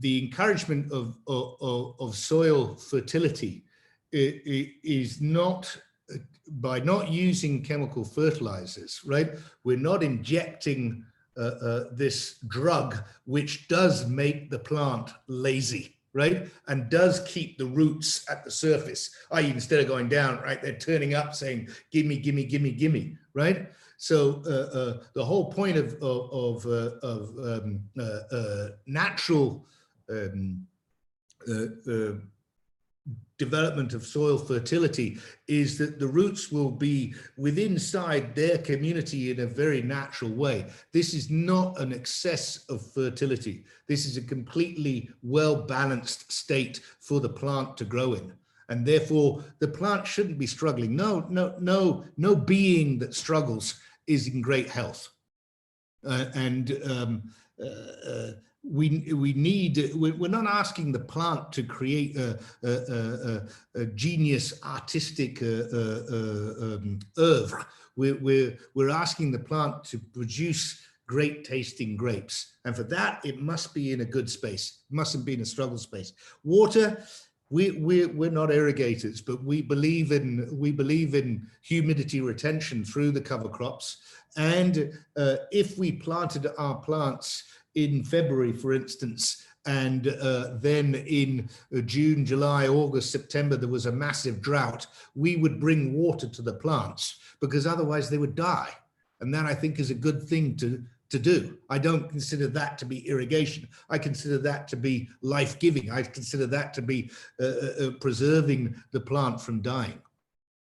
encouragement of soil fertility is not by not using chemical fertilizers, right? We're not injecting this drug, which does make the plant lazy, right? And does keep the roots at the surface. I.e., instead of going down, right, they're turning up saying, gimme, gimme, gimme, gimme, right? So the whole point of natural development of soil fertility is that the roots will be inside their community in a very natural way. This is not an excess of fertility. This is a completely well-balanced state for the plant to grow in. And therefore the plant shouldn't be struggling. No being that struggles is in great health. We're not asking the plant to create a genius artistic oeuvre. We're asking the plant to produce great tasting grapes, and for that it must be in a good space. It mustn't be in a struggle space. Water, we're not irrigators, but we believe in humidity retention through the cover crops, And if we planted our plants in February, for instance, and then in June, July, August, September, there was a massive drought, we would bring water to the plants because otherwise they would die. And that, I think, is a good thing to do. I don't consider that to be irrigation. I consider that to be life-giving. I consider that to be preserving the plant from dying.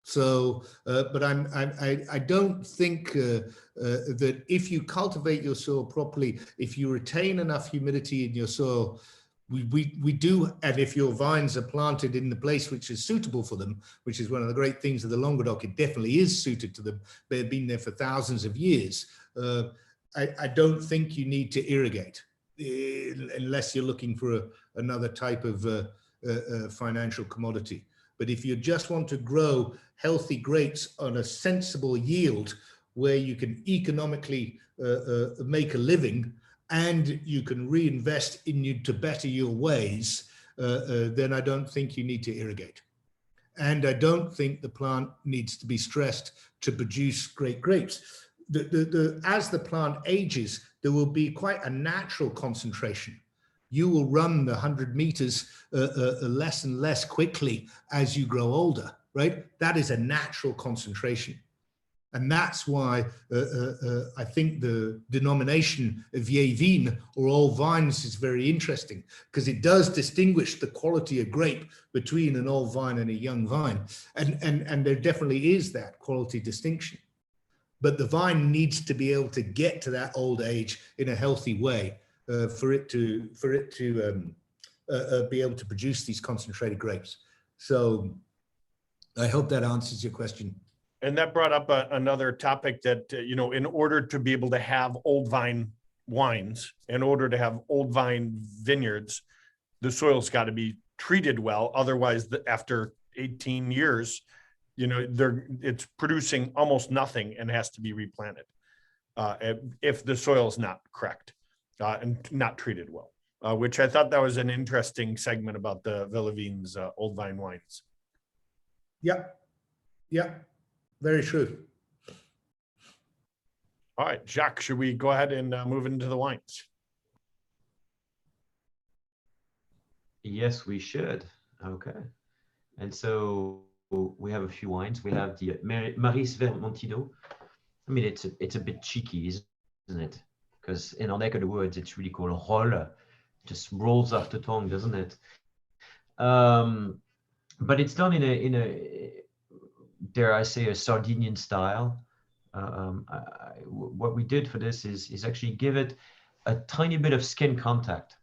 So, but I don't think that if you cultivate your soil properly, if you retain enough humidity in your soil, we do, and if your vines are planted in the place which is suitable for them, which is one of the great things of the Languedoc, it definitely is suited to them. They've been there for thousands of years. I don't think you need to irrigate unless you're looking for another type of financial commodity. But if you just want to grow healthy grapes on a sensible yield where you can economically make a living and you can reinvest in you to better your ways, then I don't think you need to irrigate. And I don't think the plant needs to be stressed to produce great grapes. As the plant ages, there will be quite a natural concentration. You will run the 100 meters less and less quickly as you grow older, right? That is a natural concentration. And that's why I think the denomination of vieilles vignes or old vines is very interesting, because it does distinguish the quality of grape between an old vine and a young vine. And there definitely is that quality distinction. But the vine needs to be able to get to that old age in a healthy way for it to be able to produce these concentrated grapes. So I hope that answers your question. And that brought up another topic that, you know, in order to be able to have old vine wines, in order to have old vine vineyards, the soil's got to be treated well. Otherwise, after 18 years, you know, it's producing almost nothing and has to be replanted if the soil is not correct and not treated well, which I thought that was an interesting segment about the Vieilles Vignes old vine wines. Yeah, yeah, very true. All right, Jacques, should we go ahead and move into the wines? Yes, we should. Okay. And so we have a few wines. We have the Maris Vermentino. I mean, it's a bit cheeky, isn't it? Because in our neck of the woods, it's really called rolle. Just rolls off the tongue, doesn't it? But it's done in a dare I say, a Sardinian style. What we did for this is actually give it a tiny bit of skin contact.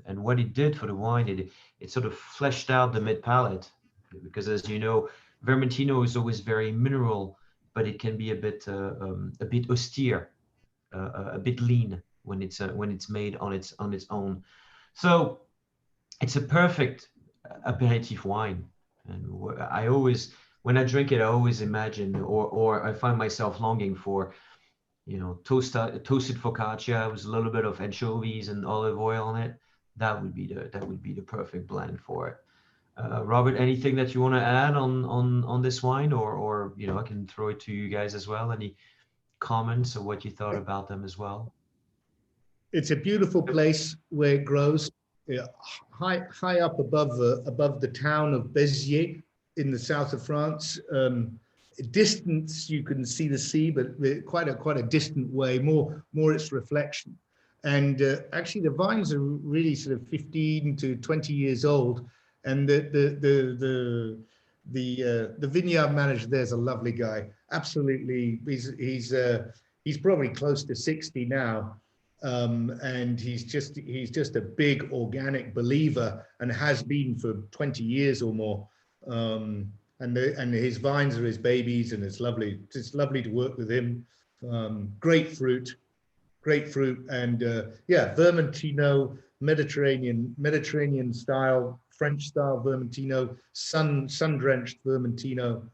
And what it did for the wine, it sort of fleshed out the mid palate, because as you know, Vermentino is always very mineral, but it can be a bit austere, a bit lean when it's made on its own. So it's a perfect aperitif wine. And I always, when I drink it, I always imagine, or I find myself longing for, you know, toasted focaccia with a little bit of anchovies and olive oil on it. That would be the perfect blend for it. Robert, anything that you want to add on this wine, or you know, I can throw it to you guys as well. Any comments or what you thought about them as well? It's a beautiful place where it grows, high up above the town of Béziers in the south of France. Distance, you can see the sea, but quite a distant way, more its reflection. And actually the vines are really sort of 15 to 20 years old. And the vineyard manager there's a lovely guy. Absolutely, he's probably close to 60 now. And he's just a big organic believer and has been for 20 years or more. And his vines are his babies, and it's lovely to work with him. Great fruit, and yeah, Vermentino, Mediterranean style, French style Vermentino, sun-drenched Vermentino.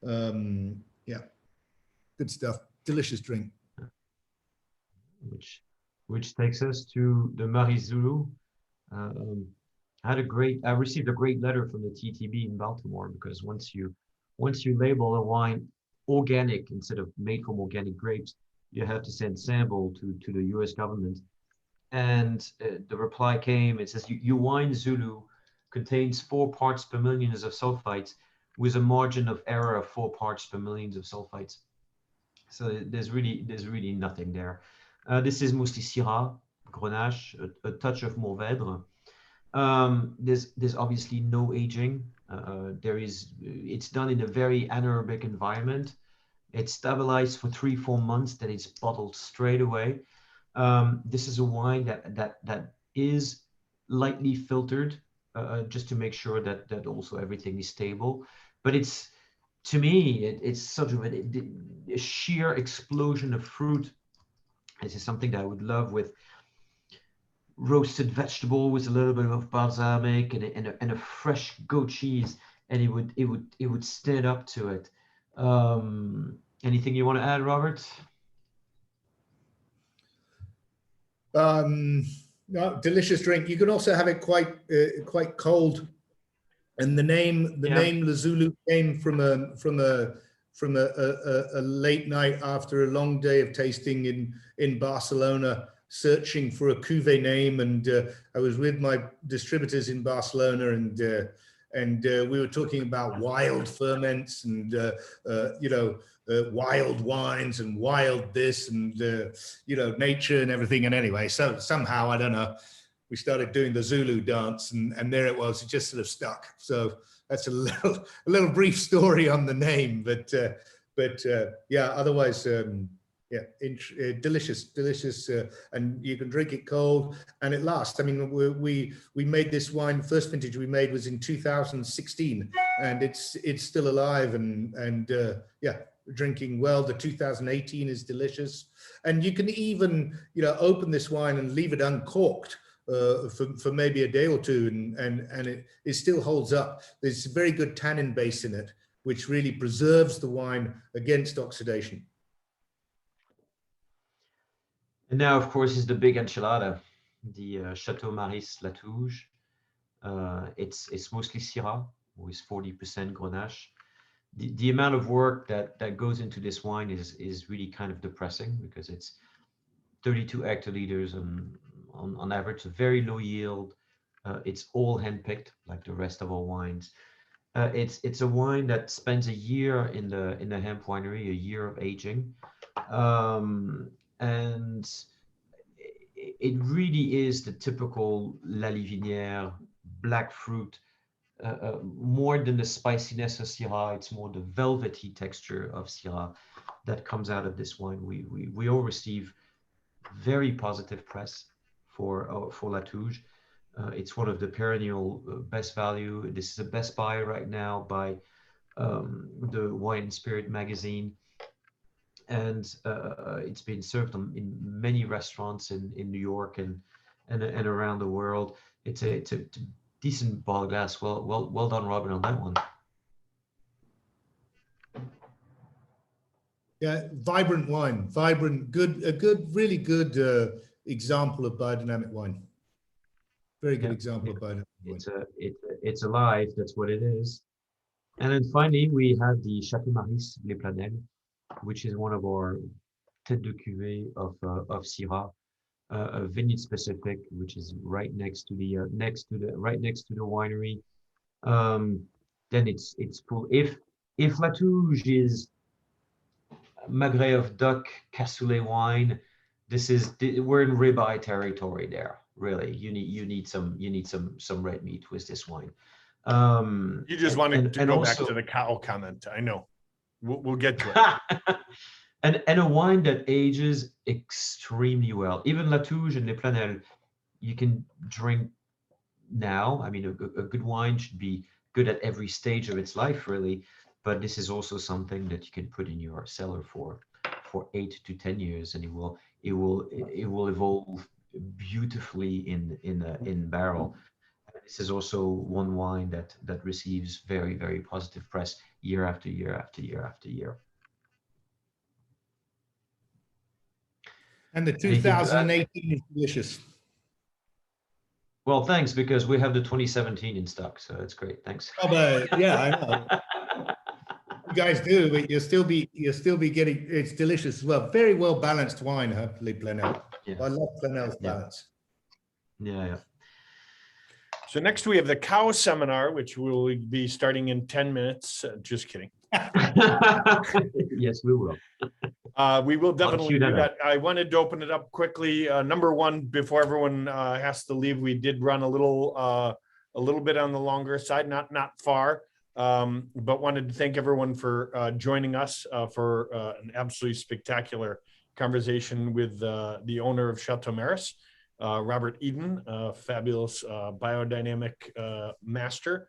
Yeah, good stuff. Delicious drink. Which takes us to the Marizulu. I received a great letter from the TTB in Baltimore, because once you label a wine organic instead of made from organic grapes, you have to send sample to the US government. And the reply came, it says, your wine Zulu contains 4 parts per million of sulfites with a margin of error of 4 parts per million of sulfites. So there's really nothing there. This is mostly Syrah, Grenache, a touch of Mourvèdre. There's obviously no aging. It's done in a very anaerobic environment. It's stabilized for 3-4 months, then it's bottled straight away. This is a wine that is lightly filtered just to make sure that also everything is stable. But it's, to me, it's sort of a sheer explosion of fruit. This is something that I would love with roasted vegetable with a little bit of balsamic and a fresh goat cheese, and it would stand up to it. Anything you want to add, Robert? No, delicious drink. You can also have it quite cold. And the name Le Zulu came from a late night after a long day of tasting in Barcelona, searching for a cuvée name. And I was with my distributors in Barcelona, and we were talking about wild ferments and wild wines and wild this and nature and everything. And anyway, so somehow, I don't know, we started doing the Zulu dance, and there it was. It just sort of stuck. So that's a little brief story on the name, but yeah. Otherwise, delicious, and you can drink it cold, and it lasts. I mean, we made this wine. First vintage we made was in 2016, and it's still alive, and yeah, drinking well. The 2018 is delicious, and you can even open this wine and leave it uncorked for maybe a day or two, and it still holds up. There's a very good tannin base in it, which really preserves the wine against oxidation. And now, of course, is the big enchilada, the Château Maris Latouge. It's mostly Syrah with 40% Grenache. The amount of work that goes into this wine is really kind of depressing, because it's 32 hectoliters on average, a very low yield. It's all handpicked, like the rest of our wines. It's a wine that spends a year in the hemp winery, a year of aging, and it really is the typical La Livinière black fruit. More than the spiciness of Syrah, it's more the velvety texture of Syrah that comes out of this wine. We all receive very positive press for Latouge. It's one of the perennial best value. This is a best buy right now by the Wine and Spirit magazine, and it's been served in many restaurants in New York and around the world. It's a decent bottle glass. Well done, Robin, on that one. Yeah, vibrant wine, really good example of biodynamic wine. Very good example of biodynamic wine. It's alive. That's what it is. And then finally, we have the Château Maris Les Planelles, which is one of our tête de cuvée of Syrah, a vineyard specific, which is right next to the winery. Then it's full. If Latouge is magret of duck, cassoulet wine, we're in ribeye territory there. Really, you need some red meat with this wine. You just wanted to go back to the cow comment. I know. We'll get to it. and a wine that ages extremely well. Even Latouge and Les Planelles, you can drink now. I mean, a good wine should be good at every stage of its life, really. But this is also something that you can put in your cellar for 8 to 10 years, and it will evolve beautifully in barrel. This is also one wine that receives very, very positive press year after year after year after year. And the 2018 is delicious. Well, thanks, because we have the 2017 in stock, so it's great. Thanks. Oh, but yeah, I know. guys do, but you'll still be getting, it's delicious as well. Very well balanced wine, hopefully, Plenel. Yeah. I love Plenel's Yeah. balance. Yeah. So next we have the cow seminar, which will be starting in 10 minutes. Just kidding. Yes, we will. We will definitely queue do that that. I wanted to open it up quickly. Number one, before everyone has to leave, we did run a little bit on the longer side, not far, but wanted to thank everyone for joining us for an absolutely spectacular conversation with the owner of Château Maris, Robert Eden, a fabulous biodynamic master.